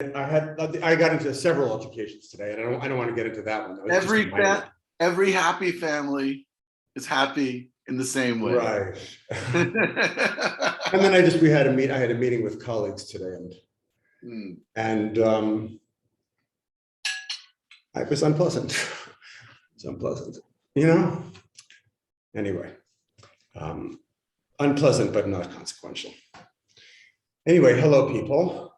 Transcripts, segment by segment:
I got into several altercations today, and I don't want to get into that one. Every happy family is happy in the same way. Right. And then I had a meeting with colleagues today, and it was unpleasant. It's unpleasant, Anyway, unpleasant but not consequential. Anyway, hello, people.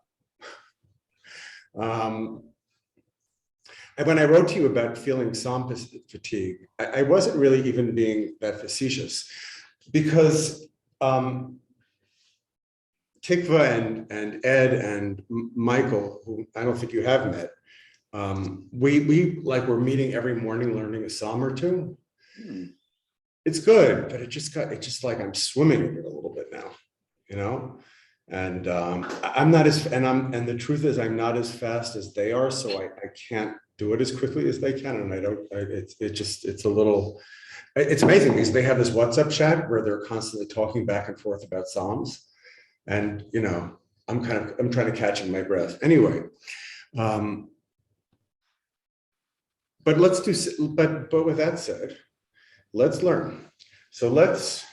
And when I wrote to you about feeling psalm fatigue, I wasn't really even being that facetious, because Tikva and Ed and Michael, who I don't think you have met, we're meeting every morning learning a psalm or two. It's good, but it's just like I'm swimming in it a little bit now, And I'm not and the truth is I'm not as fast as they are, so I can't do it as quickly as they can, and it's amazing because they have this WhatsApp chat where they're constantly talking back and forth about psalms, and I'm trying to catch in my breath anyway. But with that said, let's learn. So let's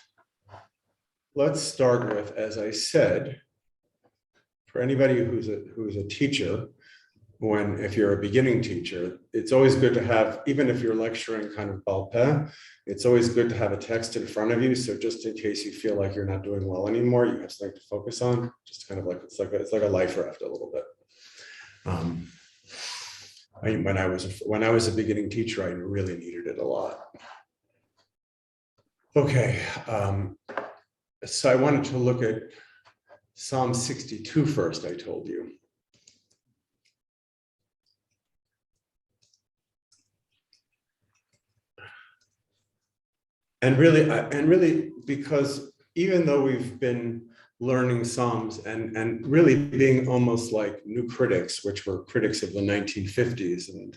start with, as I said, for anybody who's a teacher, if you're a beginning teacher, it's always good to have, even if you're lecturing kind of bal peh, it's always good to have a text in front of you. So just in case you feel like you're not doing well anymore, you have something to focus on. Just kind of like it's like a life raft a little bit. When I was a beginning teacher, I really needed it a lot. Okay, so I wanted to look at Psalm 62 first, I told you. And really, because even though we've been learning Psalms and really being almost like new critics, which were critics of the 1950s, and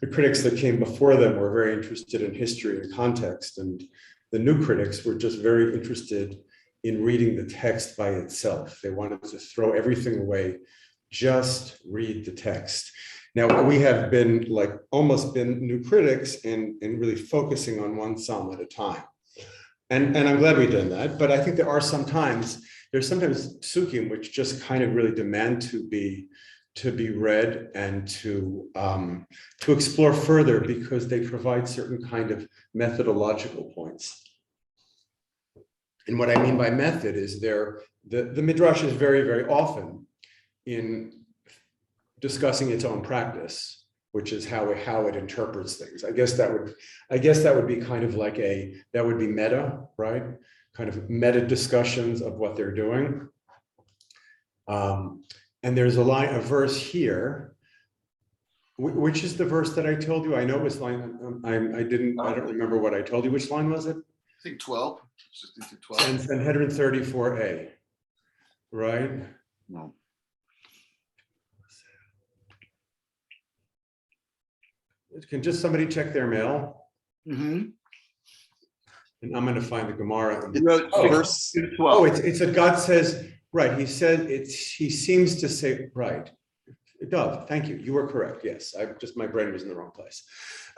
the critics that came before them were very interested in history and context, and the new critics were just very interested in reading the text by itself. They wanted to throw everything away, just read the text. Now, we have almost been new critics in really focusing on one psalm at a time. And I'm glad we've done that, but I think there's sometimes psukim which just kind of really demand to be read and to explore further, because they provide certain kind of methodological points. And what I mean by method is the Midrash is very, very often in discussing its own practice, which is how it interprets things. I guess that would be kind of like that would be meta, right? Kind of meta discussions of what they're doing. And there's a verse here, which is the verse that I told you. I know it was line. I don't remember what I told you. Which line was it? I think 12. And Sanhedrin 34a, right? No. Can just somebody check their mail? Mm-hmm. And I'm going to find the Gemara. Verse 12. It's a God says, right. He said he seems to say, right. Dov, thank you. You were correct. Yes, my brain was in the wrong place.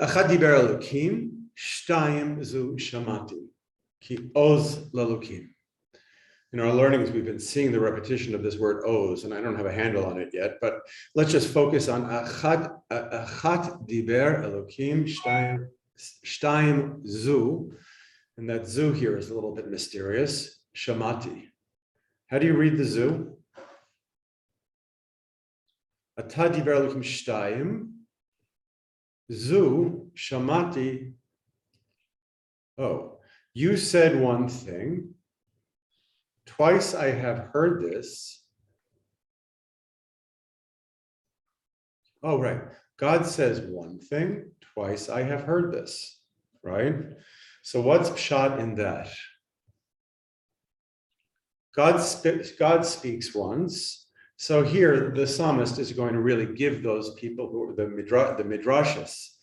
Achad diber Elokim, shtayim zu shamati, ki oz lalukim. In our learnings, we've been seeing the repetition of this word oz, and I don't have a handle on it yet, but let's just focus on achat diber Elokim, shtayim zu, and that zu here is a little bit mysterious, shamati. How do you read the zu? Ata diber Elokim shtayim, zu shamati. Oh, you said one thing. Twice I have heard this. Oh, right. God says one thing. Twice I have heard this. Right? So what's pshat in that? God speaks once. So here the psalmist is going to really give those people who are the midrashis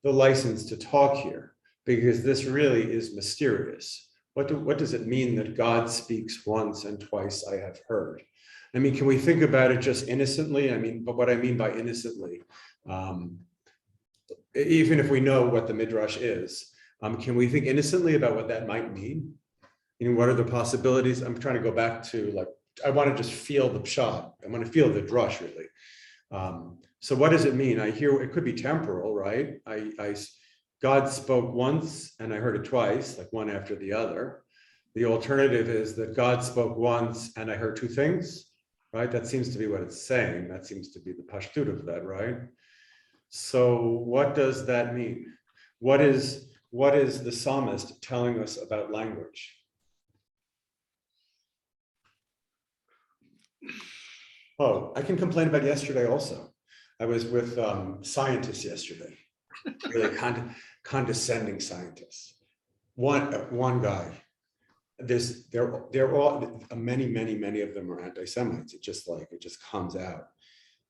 the license to talk here, because this really is mysterious. What does it mean that God speaks once and twice I have heard? I mean, can we think about it just innocently? I mean, but what I mean by innocently, even if we know what the Midrash is, can we think innocently about what that might mean? You know, what are the possibilities? I'm trying to go back to, like, I want to just feel the pshat. I want to feel the drush, really. So what does it mean? I hear it could be temporal, right? God spoke once and I heard it twice, like one after the other. The alternative is that God spoke once and I heard two things, right? That seems to be what it's saying. That seems to be the pashtut of that, right? So what does that mean? What is the psalmist telling us about language? Oh, I can complain about yesterday also. I was with scientists yesterday, really condescending scientists. One guy. They're all many of them are anti-Semites. It just comes out.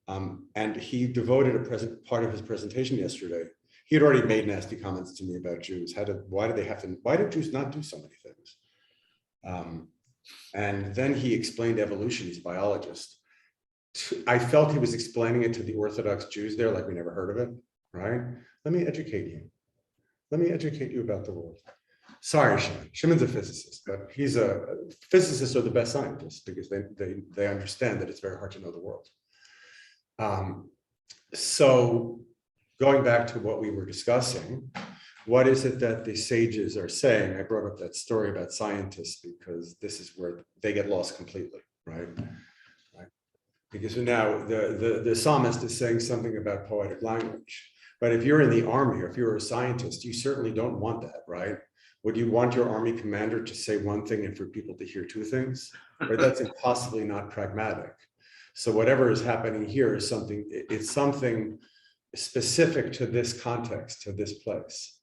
And he devoted part of his presentation yesterday. He had already made nasty comments to me about Jews. Why do Jews not do so many things? And then he explained evolution. He's a biologist. I felt he was explaining it to the Orthodox Jews there, like we never heard of it, right? Let me educate you. Let me educate you about the world. Sorry, Shimon. Shimon's a physicist, but physicists are the best scientists because they understand that it's very hard to know the world. So going back to what we were discussing, what is it that the sages are saying? I brought up that story about scientists because this is where they get lost completely, right? Because now the psalmist is saying something about poetic language. But if you're in the army or if you're a scientist, you certainly don't want that, right? Would you want your army commander to say one thing and for people to hear two things? Right? That's impossibly not pragmatic. So whatever is happening here is something specific to this context, to this place.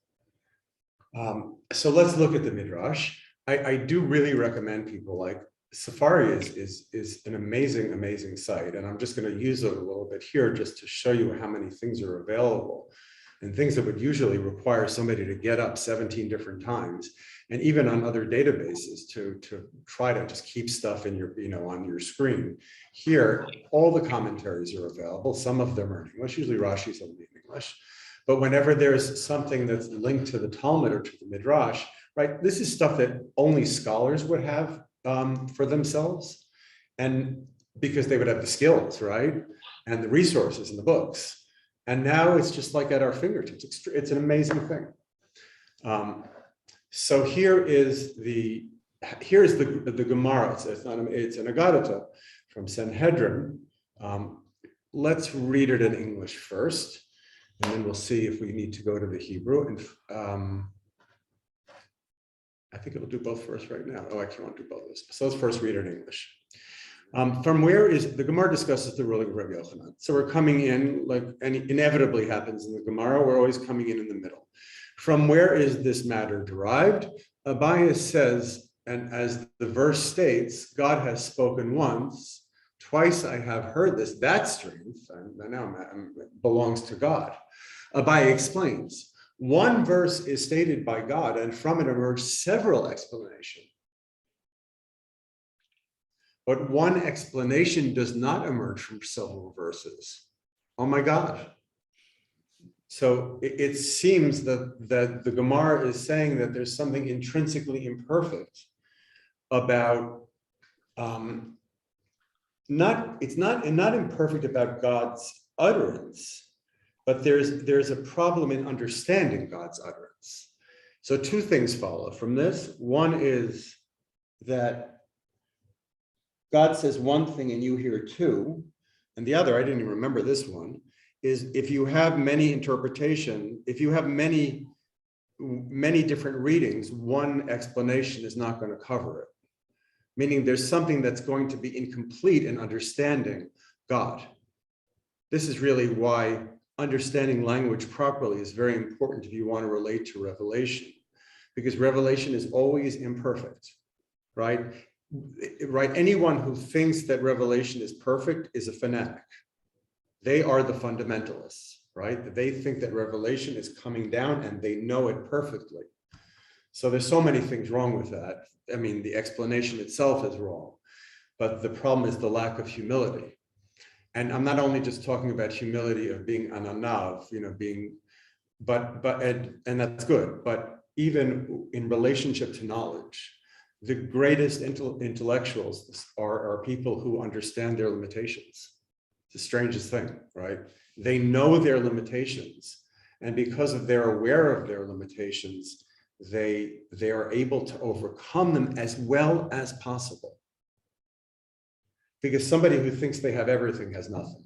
So let's look at the Midrash. I do really recommend people, like, Safari is an amazing site, and I'm just going to use it a little bit here just to show you how many things are available, and things that would usually require somebody to get up 17 different times, and even on other databases to try to just keep stuff in your, on your screen. Here, all the commentaries are available. Some of them are in English, usually Rashi's only in English. But whenever there's something that's linked to the Talmud or to the Midrash, right, this is stuff that only scholars would have for themselves, and because they would have the skills, right, and the resources and the books. And now it's just like at our fingertips. It's an amazing thing. So here's the Gemara. It's an Agadata from Sanhedrin. Let's read it in English first, and then we'll see if we need to go to the Hebrew. And I think it'll do both for us right now. Oh, I can't do both of this. So let's first read it in English. From where is the Gemara discusses the ruling of Rabbi Yochanan? So we're coming in, like inevitably happens in the Gemara, we're always coming in the middle. From where is this matter derived? Abaye says, and as the verse states, God has spoken once, twice I have heard this. That strength, and now belongs to God. Abaye explains, one verse is stated by God, and from it emerge several explanations. But one explanation does not emerge from several verses. Oh my God. So it seems that the Gemara is saying that there's something intrinsically imperfect about, it's not imperfect about God's utterance, but there's a problem in understanding God's utterance. So two things follow from this. One is that God says one thing and you hear two, and the other, I didn't even remember this one, is if you have many interpretation, if you have many different readings, one explanation is not going to cover it. Meaning there's something that's going to be incomplete in understanding God. This is really why understanding language properly is very important if you want to relate to revelation, because revelation is always imperfect, right? Right? Anyone who thinks that revelation is perfect is a fanatic. They are the fundamentalists, right? They think that revelation is coming down and they know it perfectly. So there's so many things wrong with that. I mean, the explanation itself is wrong. but the problem is the lack of humility. And I'm not only just talking about humility of being ananav, and that's good, but even in relationship to knowledge, the greatest intellectuals are people who understand their limitations. It's the strangest thing, right? They know their limitations, and because of they're aware of their limitations, they are able to overcome them as well as possible. Because somebody who thinks they have everything has nothing.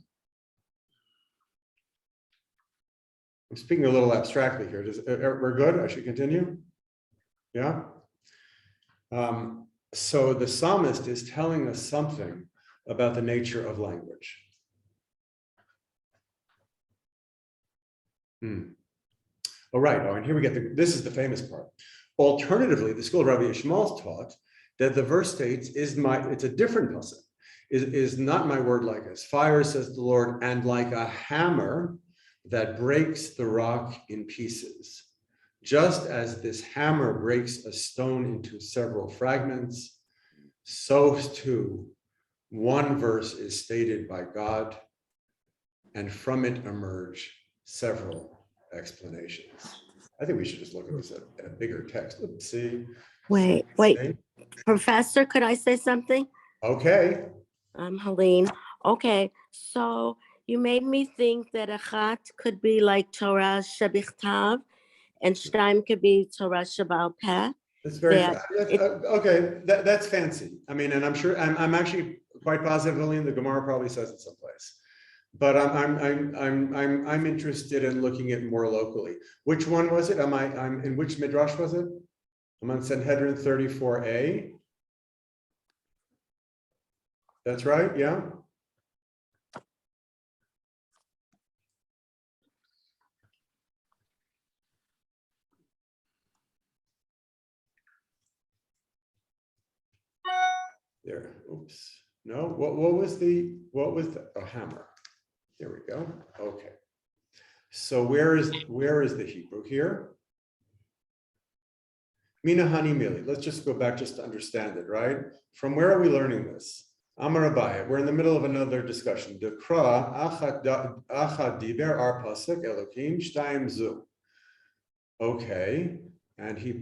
I'm speaking a little abstractly here. We're good? I should continue? Yeah? So the psalmist is telling us something about the nature of language. All right, and here we get this is the famous part. Alternatively, the school of Rabbi Yishmael taught that the verse states, it's a different pasuk, is not my word like as fire, says the Lord, and like a hammer that breaks the rock in pieces. Just as this hammer breaks a stone into several fragments, so too one verse is stated by God, and from it emerge several explanations. I think we should just look at this at a bigger text. Let's see. Wait. Professor, could I say something? Okay. I'm Helene. Okay, so you made me think that Achat could be like Torah Shebichtav, and Shtaim could be Torah Shebal Peh. That's very okay. That's fancy. I mean, and I'm sure I'm actually quite positive, Helene, the Gemara probably says it someplace. But I'm interested in looking at more locally. Which one was it? I'm in which Midrash was it? I'm on Sanhedrin 34a. That's right, yeah. There, oops. No, what was the hammer? There we go. Okay. So where is the Hebrew here? Mina Hani Mili. Let's just go back just to understand it, right? From where are we learning this? Amar Abaye. We're in the middle of another discussion. Dekra achad diber ar pasuk Elokim shtayim zu. Okay, and he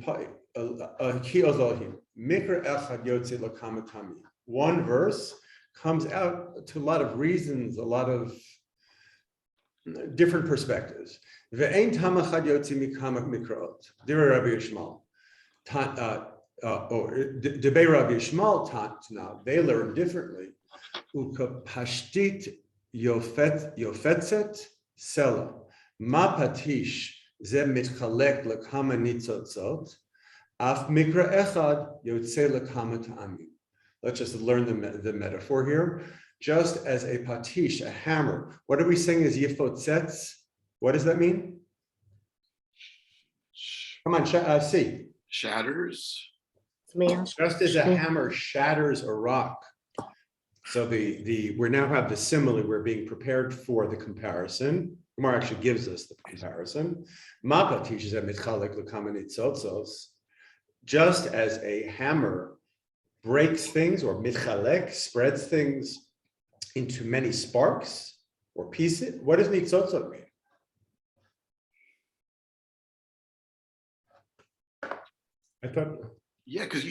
ozahim mikra echad yotze lakamatami. One verse comes out to a lot of reasons, a lot of different perspectives. Ve'ein tamachad yotze mikamak mikraot. Dira Rabbi Yishmael. Debei Rabbi Yishmael now they learn differently. Uka pashtit yofetzet sela ma patish ze mitchalek lekama nitzotzot af mikra echad yotze lekama ta'amim. Let's just learn the metaphor here. Just as a patish, a hammer. What are we saying is yifotzetz? What does that mean? Come on, see. Shatters. Just as a hammer shatters a rock. So we now have the simile. We're being prepared for the comparison. Gemara actually gives us the comparison. Mapa teaches that mitchalek lekama nitzotzos. Just as a hammer breaks things, or mitchalek spreads things into many sparks or pieces. What does nitzotzot mean? I thought because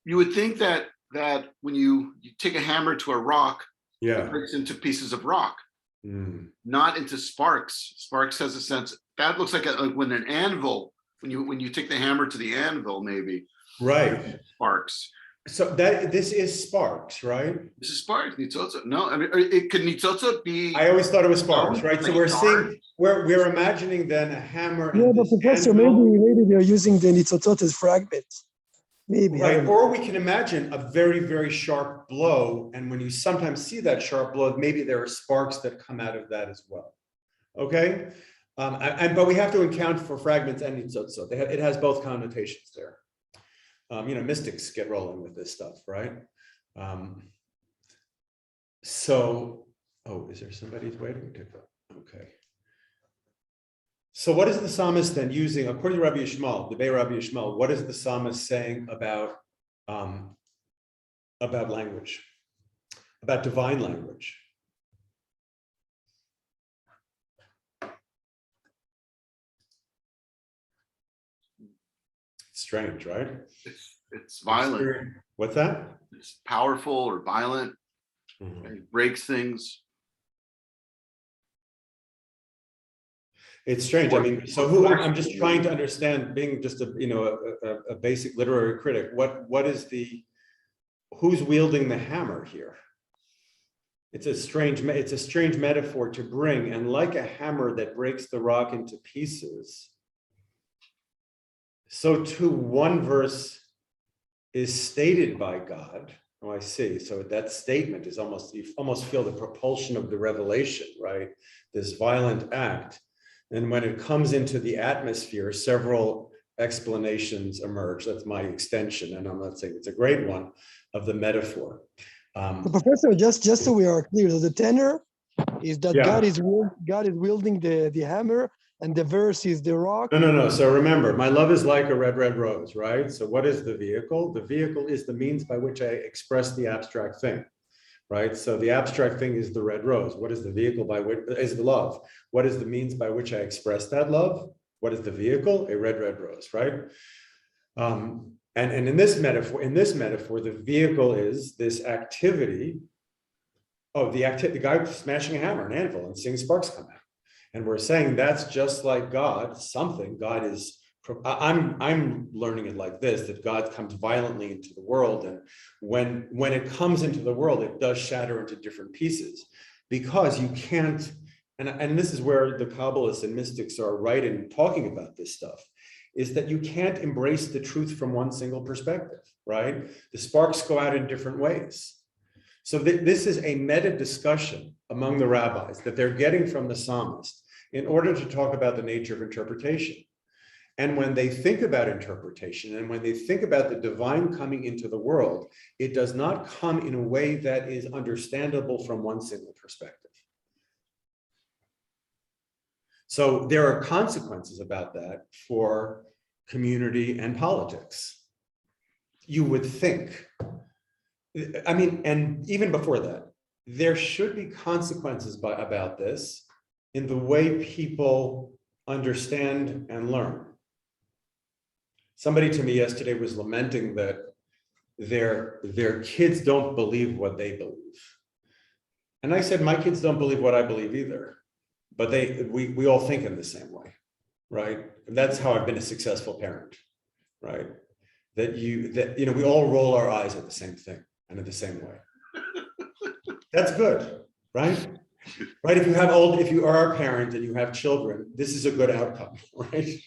you would think that when you take a hammer to a rock, yeah, it breaks into pieces of rock, not into sparks. Sparks has a sense that looks like when an anvil, when you take the hammer to the anvil, maybe right, sparks. So this is sparks, right? This is sparks. Nitzotzot. No, I mean, it could nitzotzot be. I always thought it was sparks, right? So we're imagining then a hammer. Yeah, but Professor, maybe they're using the nitzotzot as fragments. Maybe. Right, or we can imagine a very, very sharp blow, and when you sometimes see that sharp blow, maybe there are sparks that come out of that as well. Okay, but we have to account for fragments and nitzotzot. It has both connotations there. Mystics get rolling with this stuff, right? Is there somebody who's waiting? Okay. So what is the psalmist then using, according to Rabbi Yishmael, the Rabbi Yishmael, what is the psalmist saying about about language, about divine language. Strange, right? It's violent. What's that? It's powerful or violent. It breaks things. It's strange. I mean, so I'm just trying to understand, being just a basic literary critic, who's wielding the hammer here? It's a strange metaphor to bring, and like a hammer that breaks the rock into pieces, so too one verse is stated by God. Oh, I see. So that statement is you almost feel the propulsion of the revelation, right? This violent act. And when it comes into the atmosphere, several explanations emerge. That's my extension, and I'm not saying it's a great one, of the metaphor. So Professor, just so we are clear, so the tenor is that God is wielding the hammer, and the verse is the rock. No. So remember, my love is like a red, red rose, right? So what is the vehicle? The vehicle is the means by which I express the abstract thing, right? So the abstract thing is the red rose. What is the vehicle by which is the love? What is the means by which I express that love? What is the vehicle? A red, red rose, right? And in this metaphor, the vehicle is this activity. Oh, the guy smashing a hammer, an anvil, and seeing sparks come out. And we're saying that's just like God. God is. I'm learning it like this: that God comes violently into the world, and when it comes into the world, it does shatter into different pieces, because you can't. And this is where the Kabbalists and mystics are right in talking about this stuff, is that you can't embrace the truth from one single perspective, right? The sparks go out in different ways. So this is a meta discussion among the rabbis that they're getting from the psalmist in order to talk about the nature of interpretation. And when they think about interpretation, and when they think about the divine coming into the world, it does not come in a way that is understandable from one single perspective. So there are consequences about that for community and politics. You would think. I mean, and even before that, there should be consequences about this in the way people understand and learn. Somebody to me yesterday was lamenting that their kids don't believe what they believe. And I said, my kids don't believe what I believe either, but we all think in the same way, right? And that's how I've been a successful parent, right? That we all roll our eyes at the same thing and in the same way. That's good, right? Right? If you are a parent and you have children, this is a good outcome, right?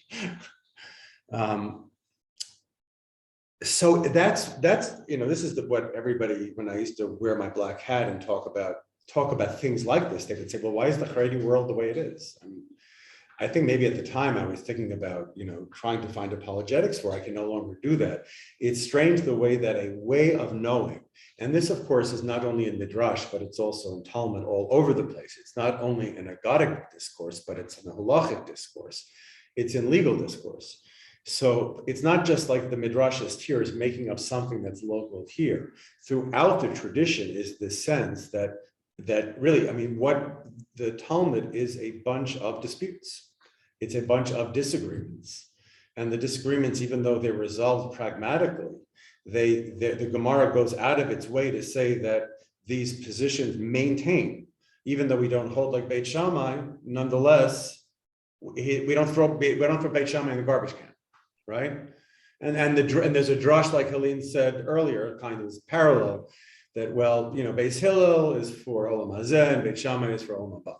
So that's this is what everybody, when I used to wear my black hat and talk about things like this, they would say, well, why is the Haredi world the way it is? I mean, I think maybe at the time I was thinking about, trying to find apologetics where I can no longer do that. It's strange the way that a way of knowing, and this of course is not only in Midrash, but it's also in Talmud all over the place. It's not only an agadic discourse, but it's an halachic discourse. It's in legal discourse. So it's not just like the Midrashist here is making up something that's local here. Throughout the tradition is the sense that really, I mean, what the Talmud is a bunch of disputes. It's a bunch of disagreements. And the disagreements, even though they're resolved pragmatically, the Gemara goes out of its way to say that these positions maintain, even though we don't hold like Beit Shammai, nonetheless, we don't throw Beit Shammai in the garbage can, right? And there's a drush, like Helene said earlier, kind of parallel, that, well, Beis Hillel is for Olam Hazeh and Beit Shammai is for Olam Haba.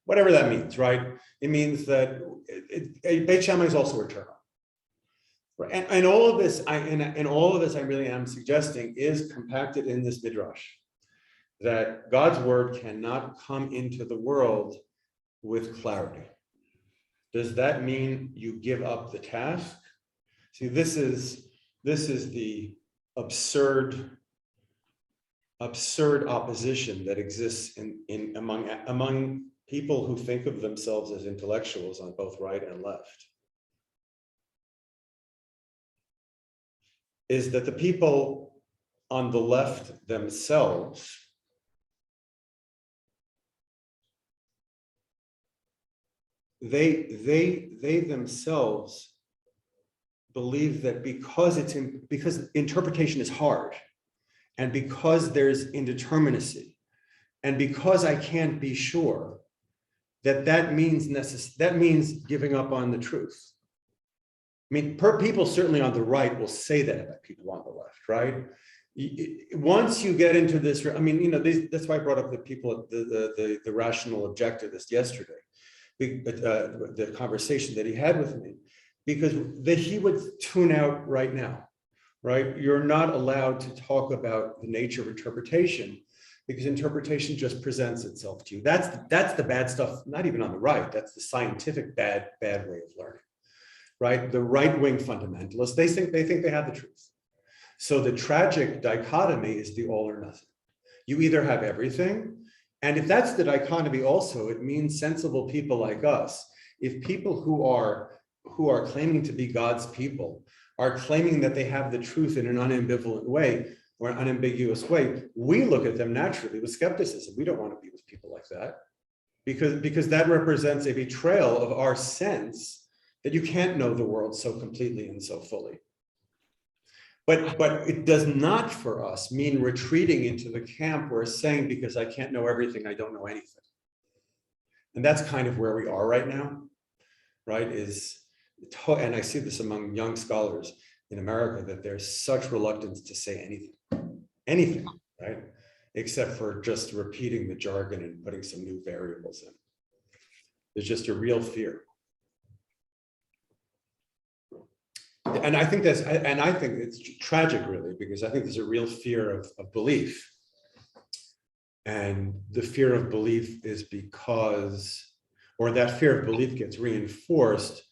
Whatever that means, right? It means that Beit Shammai is also eternal. Right? And all of this, I really am suggesting is compacted in this Midrash, that God's word cannot come into the world with clarity. Does that mean you give up the task? See, this is the absurd opposition that exists among people who think of themselves as intellectuals on both right and left. Is that the people on the left themselves they themselves believe that because interpretation is hard, and because there's indeterminacy, and because I can't be sure, that means giving up on the truth. I mean, people certainly on the right will say that about people on the left, right? Once you get into this, I mean, that's why I brought up the people, the rational objectivist yesterday, the conversation that he had with me, because he would tune out right now, right? You're not allowed to talk about the nature of interpretation, because interpretation just presents itself to you. That's the bad stuff, not even on the right. That's the scientific bad way of learning, right? The right-wing fundamentalists, they think they have the truth. So the tragic dichotomy is the all or nothing. You either have everything, and if that's the dichotomy also, it means sensible people like us, if people who are claiming to be God's people are claiming that they have the truth in an unambivalent way, or an unambiguous way, we look at them naturally with skepticism. We don't want to be with people like that, because that represents a betrayal of our sense that you can't know the world so completely and so fully. But it does not for us mean retreating into the camp where saying, because I can't know everything, I don't know anything. And that's kind of where we are right now, right? And I see this among young scholars in America, that there's such reluctance to say anything, right? Except for just repeating the jargon and putting some new variables in. There's just a real fear. And I think it's tragic, really, because I think there's a real fear of belief. And the fear of belief is that fear of belief gets reinforced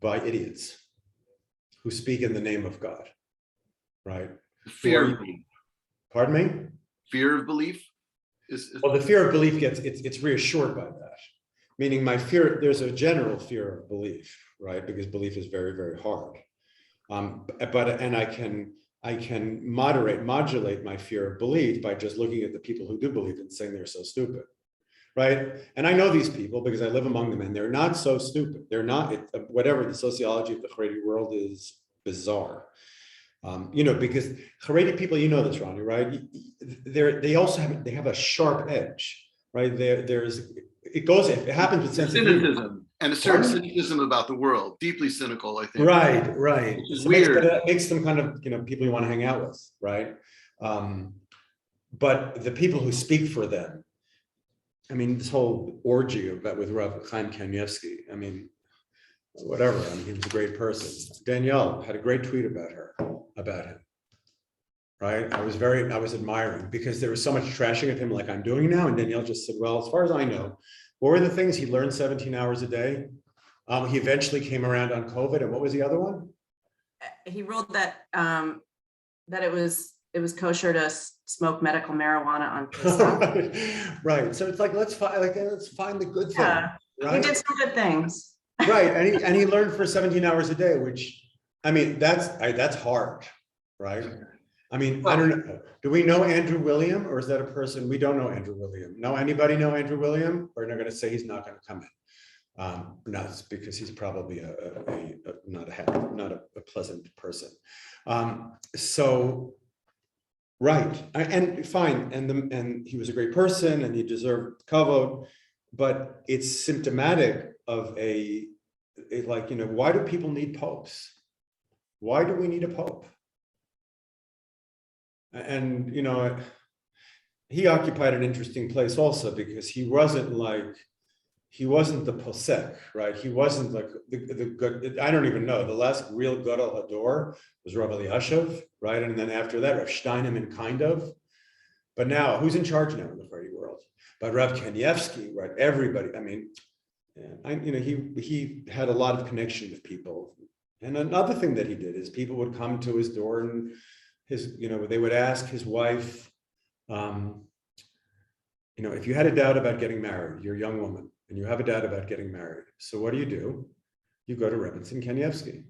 by idiots who speak in the name of God, right? Fear of belief. Pardon me? Fear of belief Well, the fear of belief it's reassured by that. Meaning there's a general fear of belief, right? Because belief is very, very hard. And I can modulate my fear of belief by just looking at the people who do believe and saying they're so stupid, right? And I know these people because I live among them, and they're not so stupid. They're not, whatever the sociology of the Haredi world is bizarre. Because Haredi people, this, Ronnie, right? They have a sharp edge, right? It happens with sense of humor. Cynicism and a certain cynicism about the world, deeply cynical, I think. Right. It's So weird. that makes them kind of, people you want to hang out with, right? But the people who speak for them, I mean, this whole orgy with Rav Chaim Kanievsky, I mean, whatever, he was a great person. Danielle had a great tweet about him, right? I was admiring, because there was so much trashing of him like I'm doing now. And Danielle just said, well, as far as I know, what were the things he learned 17 hours a day? He eventually came around on COVID. And what was the other one? He ruled that that it was kosher to smoke medical marijuana on Pesach. Right. So it's like, let's find the good thing. Yeah, right? he did some good things. Right. And he learned for 17 hours a day, which, I mean, that's hard, right? I mean, I don't know. Do we know Andrew William, or is that a person? We don't know Andrew William. Anybody know Andrew William? Or they're going to say he's not going to come in. No, it's because he's probably not a pleasant person. So, right, and fine, and he was a great person, and he deserved kavod, but it's symptomatic of why do people need popes? Why do we need a pope? And he occupied an interesting place also, because he wasn't the posek, right? He wasn't like the good. I don't even know. The last real gadol hador was Rav Eliashiv, right? And then after that, Rav Steinemann, kind of. But now, who's in charge now in the Haredi world? But Rav Kanievsky, right? Everybody. I mean, he had a lot of connection with people. And another thing that he did is people would come to his door, and they would ask his wife, if you had a doubt about getting married, you're a young woman, and you have a doubt about getting married. So what do? You go to Rebbetzin Kanievsky,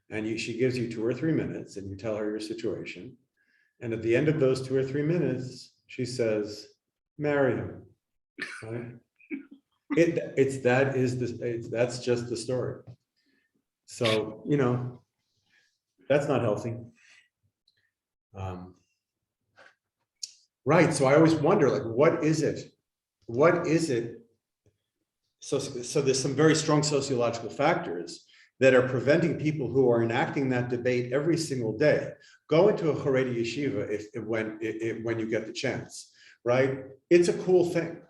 and she gives you 2 or 3 minutes, and you tell her your situation, And at the end of those 2 or 3 minutes, she says, marry him. Right? That's just the story. So, that's not healthy. Right. So I always wonder, like, what is it? What is it? So there's some very strong sociological factors that are preventing people who are enacting that debate every single day. Go into a Haredi yeshiva when you get the chance, right? It's a cool thing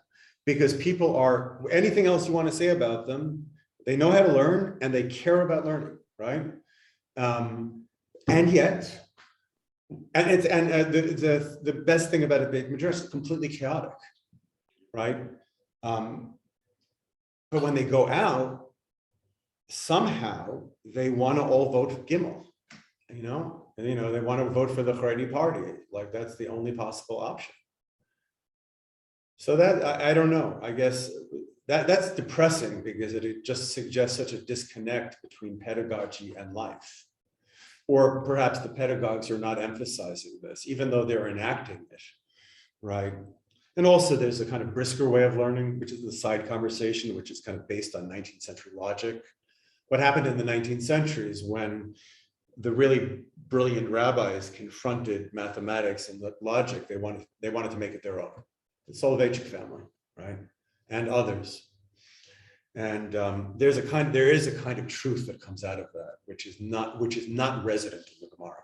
because people are, anything else you want to say about them, they know how to learn and they care about learning, right? And yet, the best thing about a big Midrash is completely chaotic, right? But when they go out, somehow they want to all vote for Gimel, they want to vote for the Haredi party, like that's the only possible option. So that I don't know. I guess that's depressing because it just suggests such a disconnect between pedagogy and life. Or perhaps the pedagogues are not emphasizing this, even though they're enacting it, right? And also there's a kind of brisker way of learning, which is the side conversation, which is kind of based on 19th century logic. What happened in the 19th century is when the really brilliant rabbis confronted mathematics and logic, they wanted to make it their own. The Soloveitchik family, right? And others. And there is a kind of truth that comes out of that, which is not resident in the Gemara.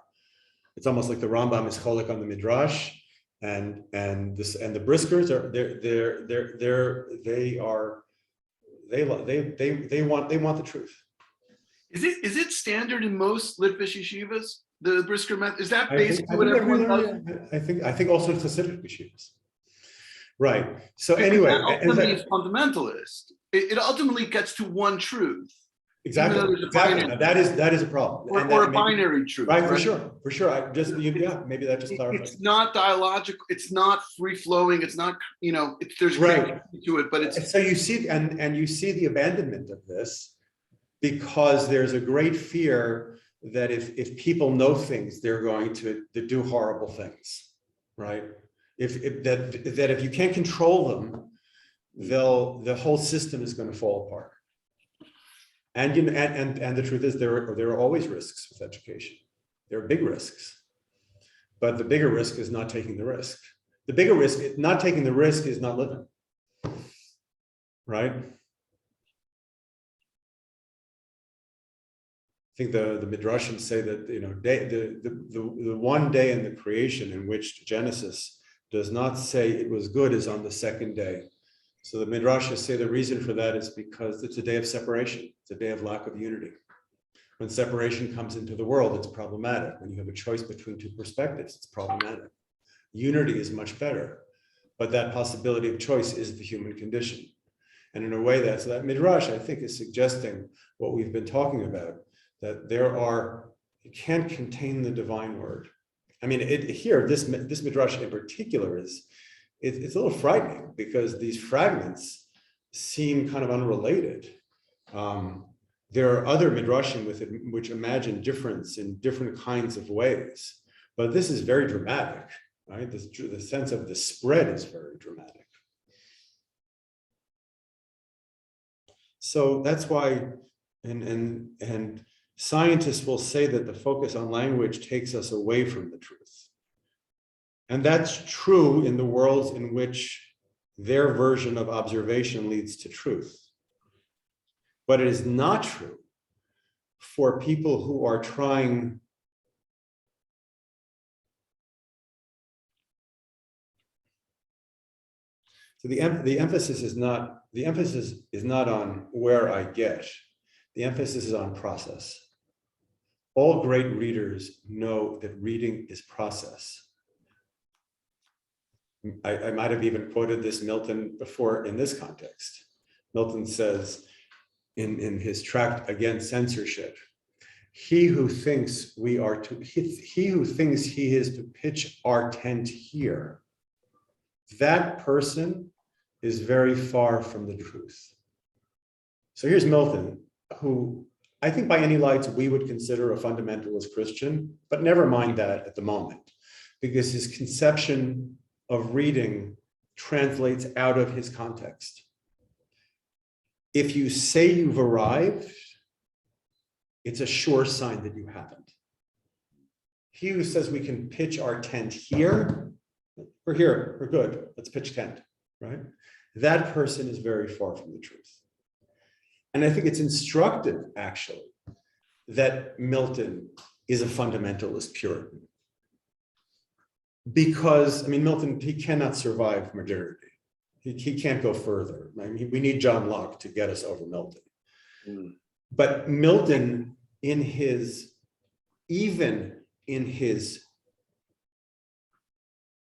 It's almost like the Rambam is cholik on the Midrash, and the Briskers are they want the truth. Is it standard in most Litvish yeshivas? The Brisker method, is that basically what everyone does? I think also Hasidic yeshivas. Right. So anyway, ultimately it's fundamentalist. It ultimately gets to one truth. Exactly. Now, that is a problem. Or a binary truth. Right, for sure. Maybe that just clarifies. It's not dialogical. It's not free flowing. It's not, there's right to it, but it's. So you see, and you see the abandonment of this because there's a great fear that if people know things, they're going to do horrible things, right? If you can't control them, the whole system is going to fall apart. And the truth is there are always risks with education. There are big risks, but the bigger risk is not taking the risk. The bigger risk, not taking the risk, is not living, right? I think the Midrashim say that the one day in the creation in which Genesis does not say it was good is on the second day. So the Midrashim say the reason for that is because it's a day of separation. It's a day of lack of unity. When separation comes into the world, it's problematic. When you have a choice between two perspectives, it's problematic. Unity is much better, but that possibility of choice is the human condition. And in a way that Midrash, I think, is suggesting what we've been talking about, that you can't contain the divine word. I mean, this Midrash in particular it's a little frightening because these fragments seem kind of unrelated. There are other Midrashim which imagine difference in different kinds of ways, but this is very dramatic, right? The sense of the spread is very dramatic. So that's why, and scientists will say that the focus on language takes us away from the truth. And that's true in the worlds in which their version of observation leads to truth. But it is not true for people who are trying so the emphasis is not on where I get. The emphasis is on process. All great readers know that reading is process. I might have even quoted this Milton before in this context. Milton says in his tract against censorship, he who thinks he is to pitch our tent here, that person is very far from the truth. So here's Milton, who I think by any lights we would consider a fundamentalist Christian, but never mind that at the moment. because his conception of reading translates out of his context. If you say you've arrived, it's a sure sign that you haven't. He who says we can pitch our tent here, we're good, let's pitch tent, right? That person is very far from the truth. And I think it's instructive, actually, that Milton is a fundamentalist Puritan. Because, I mean, Milton, he cannot survive modernity. He can't go further. I mean, we need John Locke to get us over Milton. But Milton, even in his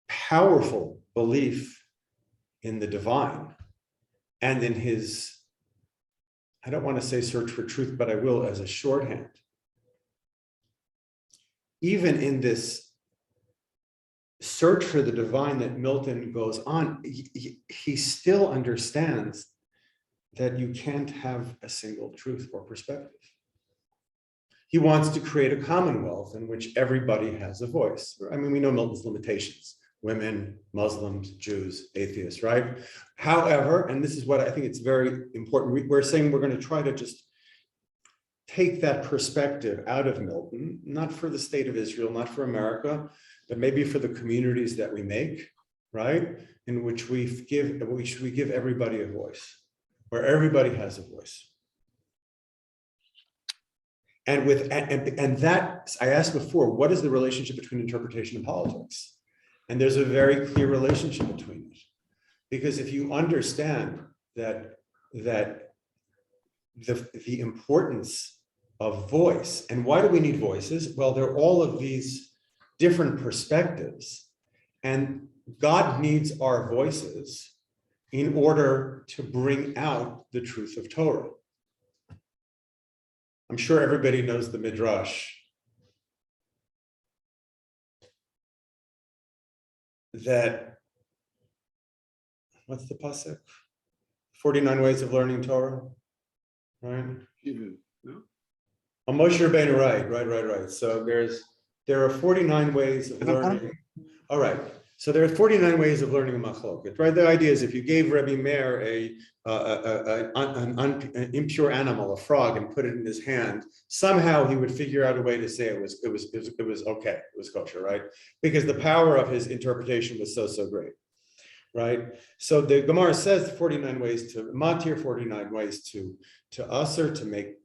powerful belief in the divine, and in his, I don't want to say search for truth, but I will as a shorthand. Even in this search for the divine that Milton goes on, he still understands that you can't have a single truth or perspective. He wants to create a commonwealth in which everybody has a voice. I mean, we know Milton's limitations: women, Muslims, Jews, atheists, right? However, and this is what I think it's very important, we're saying we're going to try to just take that perspective out of Milton, not for the state of Israel, not for America, but maybe for the communities that we make, right? In which we give everybody a voice, where everybody has a voice. And that, I asked before, what is the relationship between interpretation and politics? And there's a very clear relationship between it. Because if you understand that the importance of voice, and why do we need voices? Well, there are all of these different perspectives, and God needs our voices in order to bring out the truth of Torah. I'm sure everybody knows the Midrash that, what's the pasuk? 49 ways of learning Torah, right? Oh, Moshe Rabbeinu, right. So there are 49 ways of learning. All right. So there are 49 ways of learning a machloket, right? The idea is if you gave Rebbe Meir an impure animal, a frog, and put it in his hand, somehow he would figure out a way to say it was okay, it was kosher, right? Because the power of his interpretation was so great, right? So the Gemara says 49 ways to matir, 49 ways to usher, to make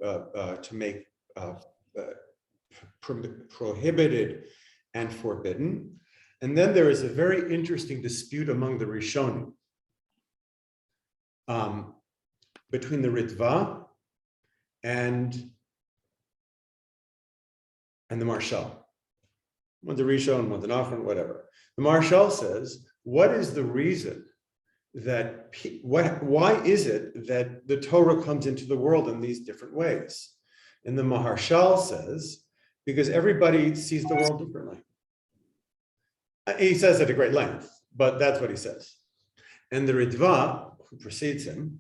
prohibited and forbidden. And then there is a very interesting dispute among the Rishonim between the Ritva and the Marshal. One's a Rishon, one's an Achron, whatever. The Marshal says, what is the reason that, why is it that the Torah comes into the world in these different ways? And the Maharshal says, because everybody sees the world differently. He says at a great length, but that's what he says. And the Ritva, who precedes him,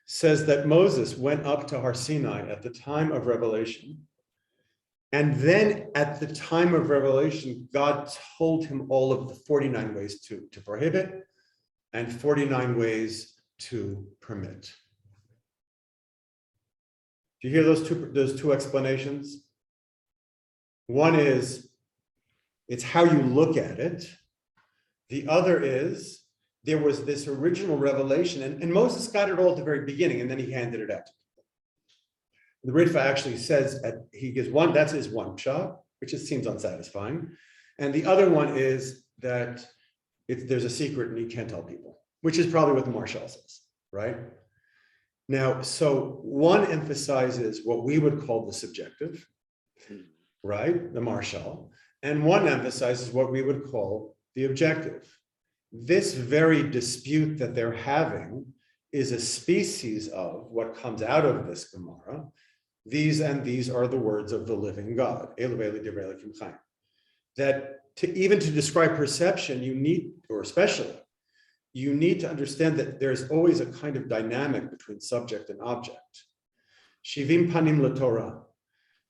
says that Moses went up to Har Sinai at the time of revelation. And then at the time of revelation, God told him all of the 49 ways to prohibit and 49 ways to permit. Do you hear those two explanations? One is, it's how you look at it. The other is, there was this original revelation, and Moses got it all at the very beginning, and then he handed it out. The Ritva actually says, he gives one, that's his one shot, which just seems unsatisfying. And the other one is that there's a secret and he can't tell people, which is probably what the Marshal says, right? Now, so one emphasizes what we would call the subjective, right? The Marshal. And one emphasizes what we would call the objective. This very dispute that they're having is a species of what comes out of this Gemara. These are the words of the living God. That even to describe perception, you need to understand that there's always a kind of dynamic between subject and object. Shivim panim laTorah.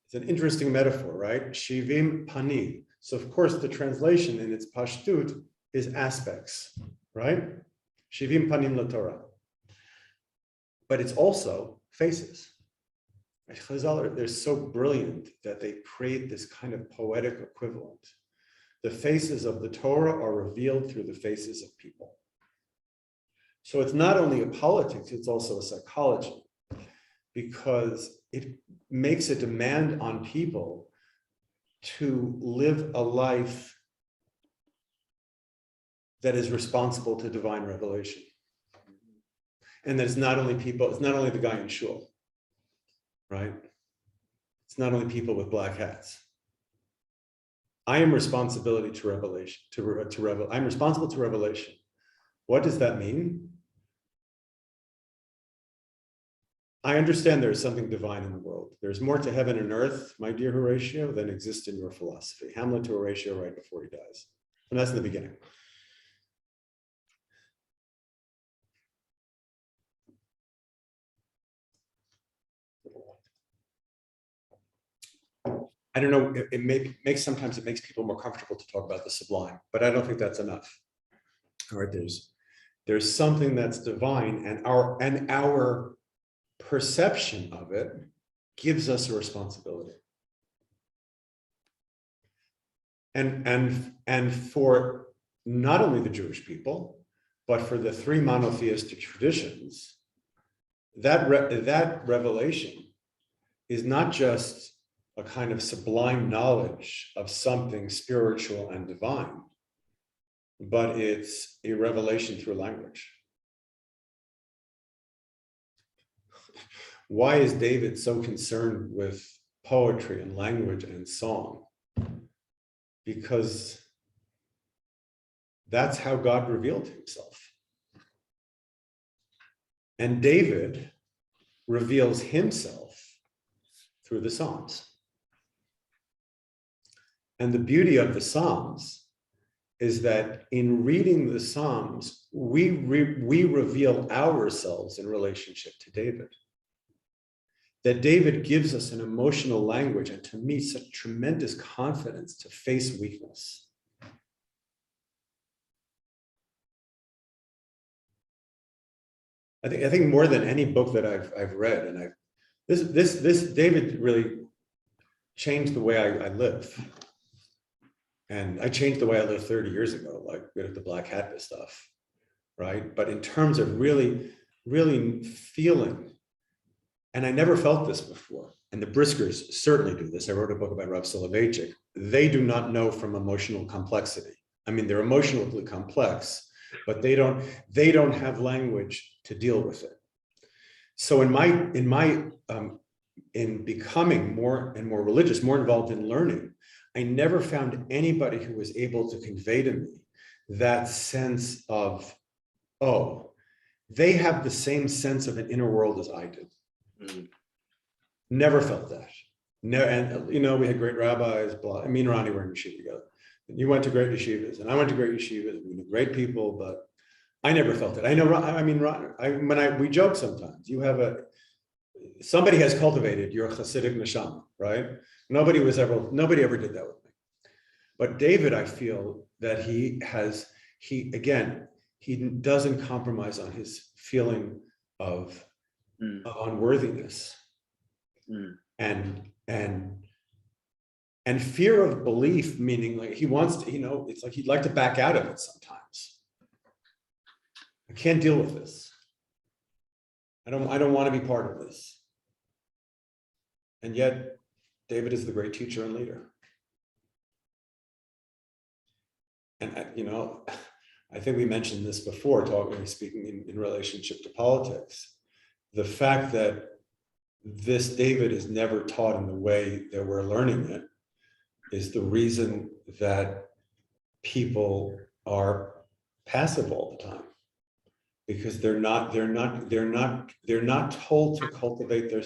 It's an interesting metaphor, right? Shivim panim. So of course, the translation in its pashtut is aspects, right? Shivim panim laTorah. But it's also faces. Chazal, they're so brilliant that they create this kind of poetic equivalent. The faces of the Torah are revealed through the faces of people. So it's not only a politics, it's also a psychology, because it makes a demand on people to live a life that is responsible to divine revelation. And that it's not only people, it's not only the guy in shul, right? It's not only people with black hats. I am responsibility to revelation, I'm responsible to revelation. What does that mean? I understand there is something divine in the world. There's more to heaven and earth, my dear Horatio, than exists in your philosophy. Hamlet to Horatio right before he dies. And that's in the beginning. I don't know, sometimes it makes people more comfortable to talk about the sublime, but I don't think that's enough. All right, there's something that's divine, and our perception of it gives us a responsibility. And for not only the Jewish people, but for the three monotheistic traditions, that revelation is not just a kind of sublime knowledge of something spiritual and divine, but it's a revelation through language. Why is David so concerned with poetry and language and song? Because that's how God revealed himself. And David reveals himself through the Psalms. And the beauty of the Psalms is that in reading the Psalms, we reveal ourselves in relationship to David. That David gives us an emotional language, and to me, such tremendous confidence to face weakness. I think more than any book that I've read, and this David really changed the way I live. And I changed the way I lived 30 years ago, like rid of the black hat stuff, right? But in terms of really feeling, and I never felt this before, and the Briskers certainly do this. I wrote a book about Rav Soloveitchik. They do not know from emotional complexity. I mean, they're emotionally complex, but they don't have language to deal with it. So in becoming more and more religious, more involved in learning, I never found anybody who was able to convey to me that sense of, oh, they have the same sense of an inner world as I do. Mm. Never felt that. No, and we had great rabbis. Me and Ronnie were in yeshiva together. And you went to great yeshivas, and I went to great yeshivas. We knew great people, but I never felt it. I know. We joke sometimes. Somebody has cultivated your Hasidic neshama, right? Nobody ever did that with me. But David, I feel that he doesn't compromise on his feeling of unworthiness and fear of belief, meaning like he wants to, it's like he'd like to back out of it sometimes. I can't deal with this. I don't want to be part of this. And yet David is the great teacher and leader. And I think we mentioned this before, speaking in relationship to politics. The fact that this David is never taught in the way that we're learning it is the reason that people are passive all the time, because they're not told to cultivate their.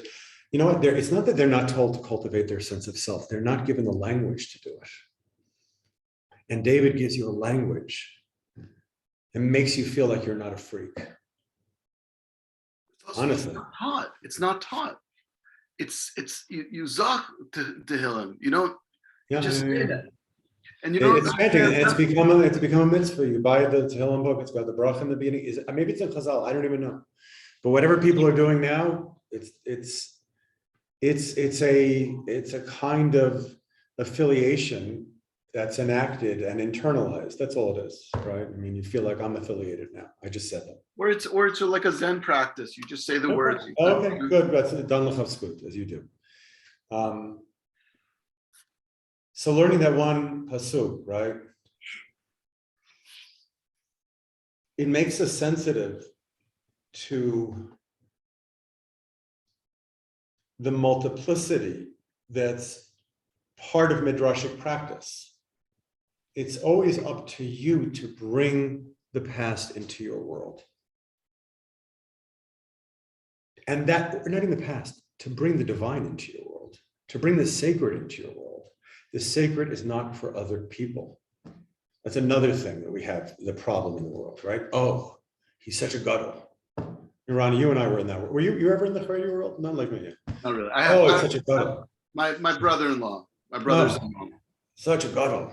It's not that they're not told to cultivate their sense of self. They're not given the language to do it. And David gives you a language and makes you feel like you're not a freak. Honestly, it's not taught. It's you zach to him. You don't just say that. And you know, It's chanting, and it's become a mitzvah. You buy the Tehillim book, it's got the bracha in the beginning. Maybe it's in Chazal, I don't even know. But whatever people are doing now, it's a kind of affiliation that's enacted and internalized. That's all it is, right? I mean, you feel like I'm affiliated now. I just said that. or it's like a Zen practice. You just say the words. Okay, good. That's done l'chavskut, as you do. So learning that one pasuk, right? It makes us sensitive to the multiplicity that's part of midrashic practice. It's always up to you to bring the past into your world. And that, not in the past, to bring the divine into your world, to bring the sacred into your world. The sacred is not for other people. That's another thing that we have, the problem in the world, right? Oh, he's such a gadol. Ronnie, you and I were in that world. Were you ever in the Haredi world? Not like me yet. Not really. It's such a gadol. My brother-in-law, my brother's-in-law. Such a gadol,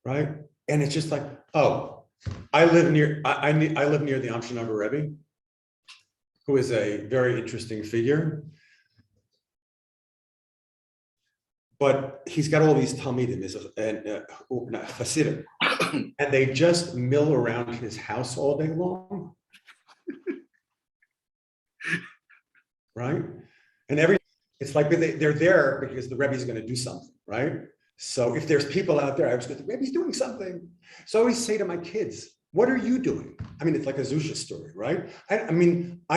right? And it's just like, oh, I live near the Amshanaber Rebbe, who is a very interesting figure. But he's got all these Talmidim and Hasidim, and they just mill around his house all day long, right? And it's like they're there because the Rebbe's going to do something, right? So if there's people out there, I was going, the Rebbe's doing something. So I always say to my kids, what are you doing? I mean, it's like a Zusha story, right? I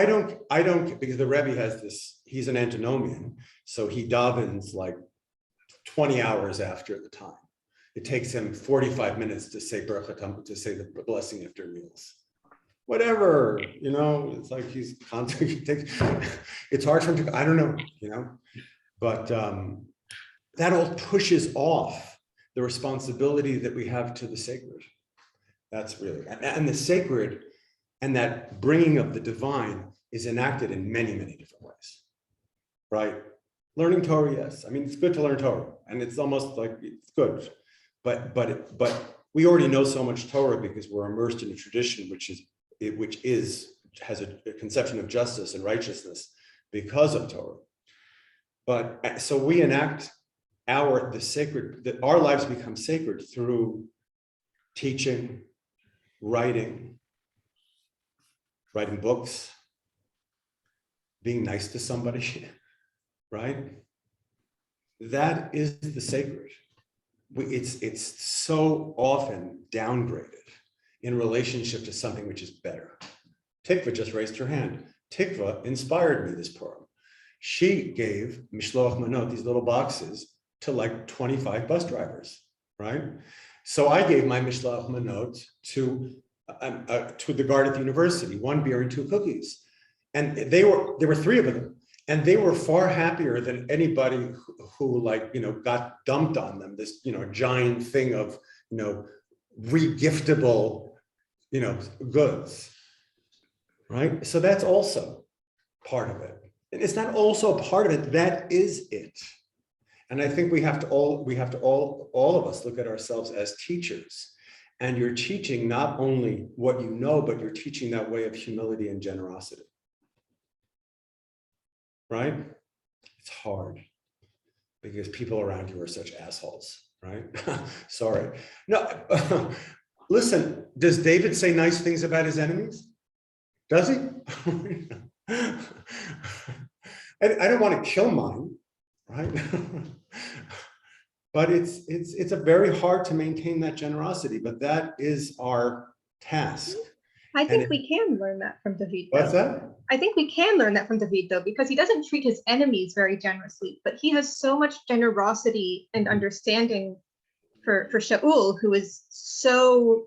don't, because the Rebbe has this, he's an antinomian, so he davens like 20 hours after the time. It takes him 45 minutes to say the blessing after meals. Whatever, it's like he's constantly, it's hard for him to, I don't know, but that all pushes off the responsibility that we have to the sacred. That's really, and the sacred and that bringing of the divine is enacted in many, many different ways, right? Learning Torah, yes. I mean, it's good to learn Torah, and it's almost like it's good, but we already know so much Torah because we're immersed in a tradition which has a conception of justice and righteousness because of Torah. But so we enact our lives become sacred through teaching, writing books, being nice to somebody. Right? That is the sacred. It's so often downgraded in relationship to something which is better. Tikva just raised her hand. Tikva inspired me this poem. She gave Mishloach Manot, these little boxes, to like 25 bus drivers, right? So I gave my Mishloach Manot to the guard at the university, 1 beer and 2 cookies. And there were 3 of them. And they were far happier than anybody who got dumped on them, this, giant thing of, regiftable, goods, right? So that's also part of it. And it's not also part of it, that is it. And I think we have to all of us look at ourselves as teachers. And you're teaching not only what you know, but you're teaching that way of humility and generosity. Right? It's hard because people around you are such assholes, right? Sorry. No, listen, does David say nice things about his enemies? Does he? I don't want to kill mine, right? But it's a very hard to maintain that generosity, but that is our task. I think we can learn that from David. What's that? I think we can learn that from David, though, because he doesn't treat his enemies very generously, but he has so much generosity and understanding for Shaul, who is so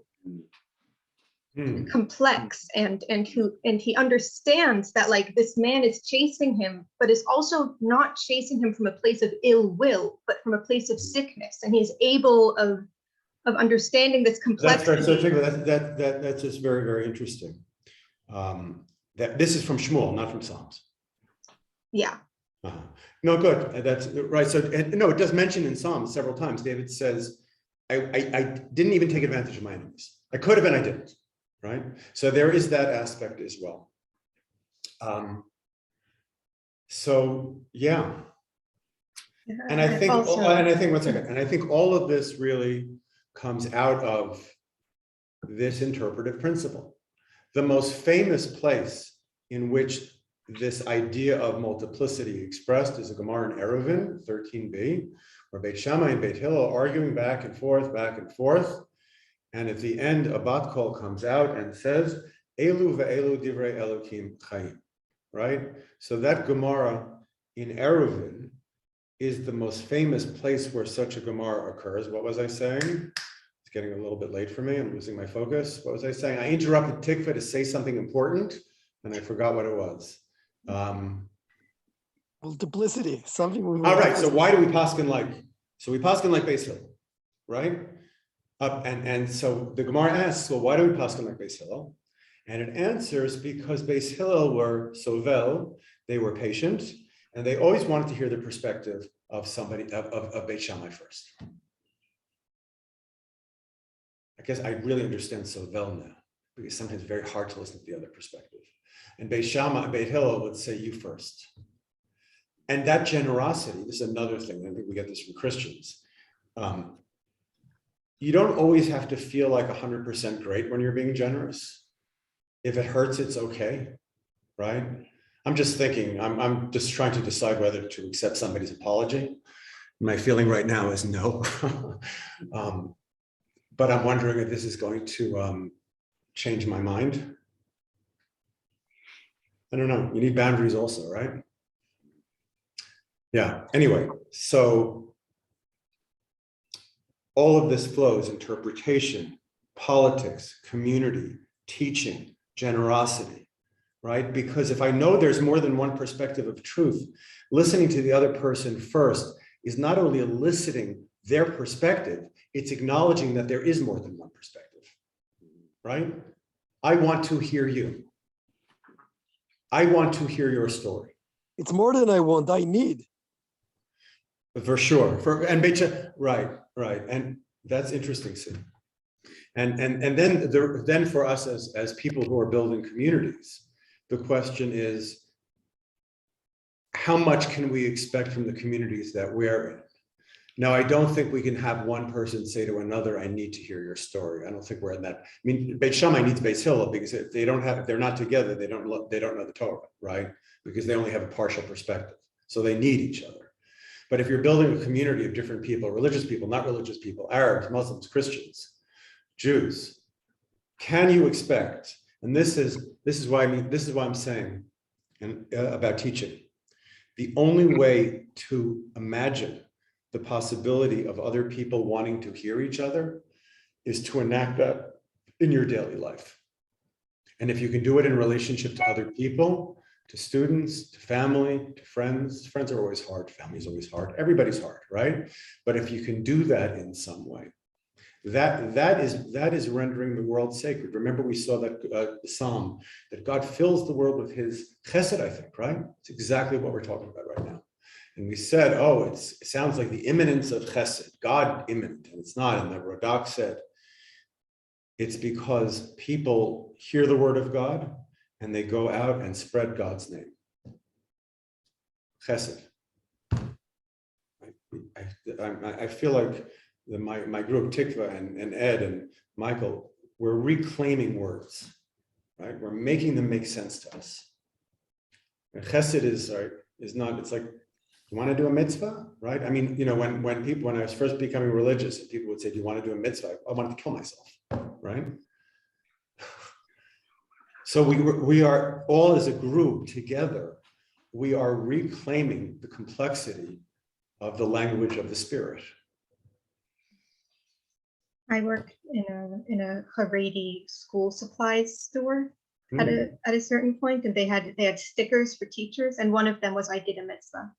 complex and he understands that this man is chasing him, but is also not chasing him from a place of ill will, but from a place of sickness, and he's able of understanding this complexity. That's just very, very interesting. That this is from Shmuel, not from Psalms. Yeah. No, good. That's right. So, no, it does mention in Psalms several times. David says, I didn't even take advantage of my enemies. I could have and I didn't, right? So there is that aspect as well. So yeah. And I think, one second, and I think all of this really comes out of this interpretive principle. The most famous place in which this idea of multiplicity expressed is a Gemara in Eruvin, 13b, where Beit Shammai and Beit Hillel are arguing back and forth, and at the end, a bat kol comes out and says, "Elu ve'elu divrei Elokim chayim," right? So that Gemara in Eruvin is the most famous place where such a Gemara occurs. What was I saying? It's getting a little bit late for me. I'm losing my focus. What was I saying? I interrupted Tikva to say something important, and I forgot what it was. Multiplicity, something. All right. So why do we paskin like? So we paskin like Beis Hillel, right? And so the Gemara asks, well, why do we paskin like Beis Hillel? And it answers because Beis Hillel were sovel, they were patient, and they always wanted to hear the perspective of somebody of Beit Shammai first. I guess I really understand sovel now, because sometimes it's very hard to listen to the other perspective. And Beit Shammai, Beit Hillel would say you first. And that generosity, this is another thing, I think we get this from Christians. You don't always have to feel like 100% great when you're being generous. If it hurts, it's okay, right? I'm just thinking, I'm just trying to decide whether to accept somebody's apology. My feeling right now is no. But I'm wondering if this is going to change my mind. I don't know, you need boundaries also, right? Yeah, anyway, so all of this flows: interpretation, politics, community, teaching, generosity, right? Because if I know there's more than one perspective of truth, listening to the other person first is not only eliciting their perspective, it's acknowledging that there is more than one perspective, right? I want to hear you. I want to hear your story. It's more than I want, I need. For sure. Right. And that's interesting, see. And then for us as people who are building communities, the question is, how much can we expect from the communities that we're in? Now, I don't think we can have one person say to another, I need to hear your story. I don't think we're in that. I mean, Beit Shammai needs Beis Hillel, because if they're not together, they don't know the Torah, right? Because they only have a partial perspective. So they need each other. But if you're building a community of different people, religious people, not religious people, Arabs, Muslims, Christians, Jews, can you expect, and this is why I'm saying about teaching, the only way to imagine the possibility of other people wanting to hear each other is to enact that in your daily life. And if you can do it in relationship to other people, to students, to family, to friends. Friends are always hard, family is always hard, everybody's hard, right? But if you can do that in some way, that is rendering the world sacred. Remember, we saw that psalm, that God fills the world with his chesed, I think, right? It's exactly what we're talking about right now. And we said, it sounds like the immanence of chesed, God immanent, and it's not. And the Radak said, it's because people hear the word of God and they go out and spread God's name. Chesed. I feel like my group, Tikva and Ed and Michael, we're reclaiming words, right? We're making them make sense to us. And chesed is not, it's like, you want to do a mitzvah, right? I mean, when I was first becoming religious, and people would say, do you want to do a mitzvah? I wanted to kill myself, right? So we are all as a group together, we are reclaiming the complexity of the language of the spirit. I worked in a Haredi school supplies store at a certain point, and they had stickers for teachers, and one of them was I did a mitzvah.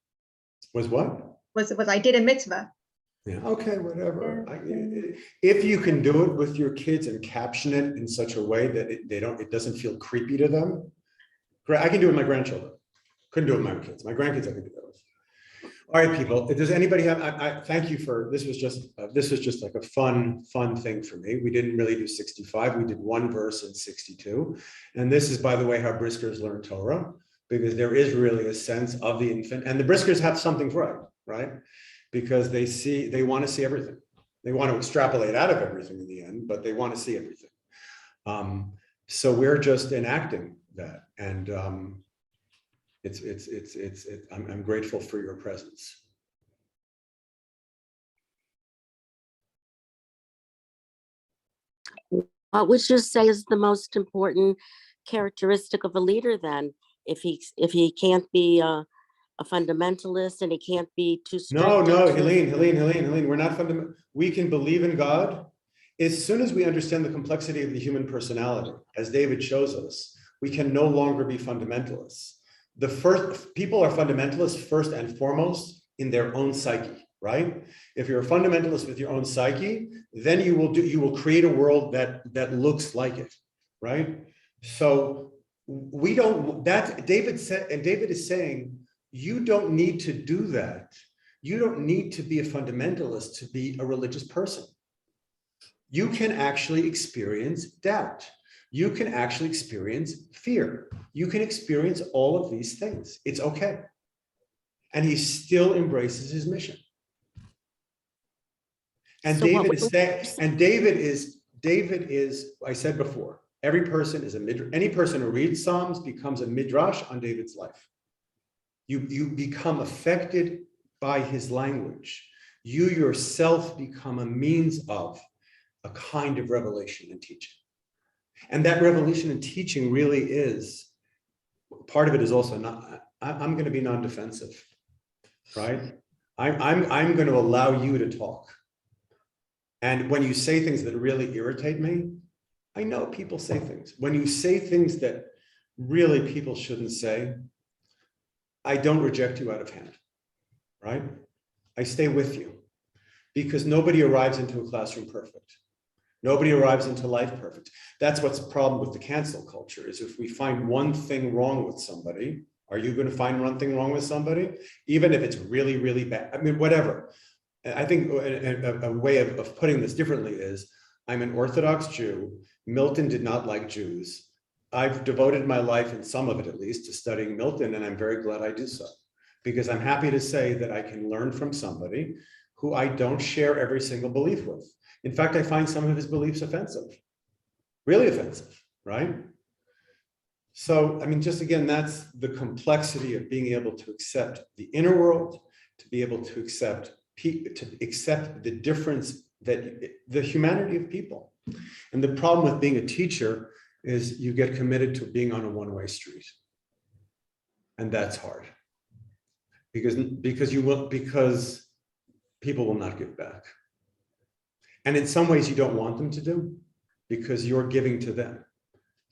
Was what? Was I did a mitzvah. Yeah. Okay, whatever. If you can do it with your kids and caption it in such a way that it doesn't feel creepy to them. Great. I can do it with my grandchildren. Couldn't do it with my kids. My grandkids I could do that with. All right, people, does anybody have, I thank you for, this was just like a fun thing for me. We didn't really do 65. We did one verse in 62. And this is, by the way, how Briskers learn Torah, because there is really a sense of the infant, and the Briskers have something right? Because they want to see everything. They want to extrapolate out of everything in the end, but they want to see everything. So we're just enacting that. And I'm grateful for your presence. What would you say is the most important characteristic of a leader then? If he can't be a fundamentalist and he can't be too strict? No, Helene, we're not fundamental. We can believe in God. As soon as we understand the complexity of the human personality, as David shows us, we can no longer be fundamentalists. The first people are fundamentalists first and foremost in their own psyche, right? If you're a fundamentalist with your own psyche, then you will create a world that looks like it, right? So we don't, that David said, and David is saying, you don't need to do that. You don't need to be a fundamentalist to be a religious person. You can actually experience doubt. You can actually experience fear. You can experience all of these things. It's okay. And he still embraces his mission. And So David is saying, and David is, I said before, every person is a midrash. Any person who reads Psalms becomes a midrash on David's life. You become affected by his language. You yourself become a means of a kind of revelation and teaching. And that revelation and teaching really is, part of it is also not, I'm going to be non-defensive, right? I'm going to allow you to talk. And when you say things that really irritate me, I know people say things. When you say things that really people shouldn't say, I don't reject you out of hand, right? I stay with you because nobody arrives into a classroom perfect. Nobody arrives into life perfect. That's what's the problem with the cancel culture is if we find one thing wrong with somebody, are you going to find one thing wrong with somebody? Even if it's really, really bad. I mean, whatever. I think a way of putting this differently is I'm an Orthodox Jew. Milton did not like Jews. I've devoted my life, in some of it at least, to studying Milton, and I'm very glad I do so. Because I'm happy to say that I can learn from somebody who I don't share every single belief with. In fact, I find some of his beliefs offensive, really offensive, right? So, I mean, just again, that's the complexity of being able to accept the inner world, to be able to accept the difference, that the humanity of people. And the problem with being a teacher is you get committed to being on a one-way street. And that's hard because people will not give back. And in some ways you don't want them to do because you're giving to them.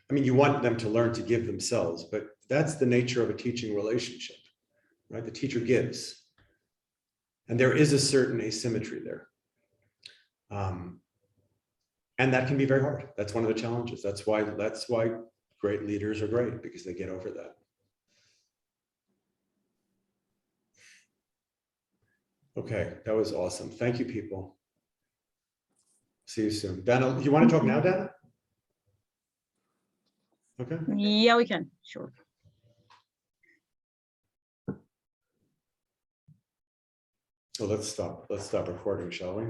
I mean, you want them to learn to give themselves, but that's the nature of a teaching relationship, right? The teacher gives. And there is a certain asymmetry there. And that can be very hard. That's one of the challenges. That's why great leaders are great, because they get over that. Okay, that was awesome. Thank you, people. See you soon. Dana, you want to talk now, Dana? Okay. Yeah, we can. Sure. So let's stop recording, shall we?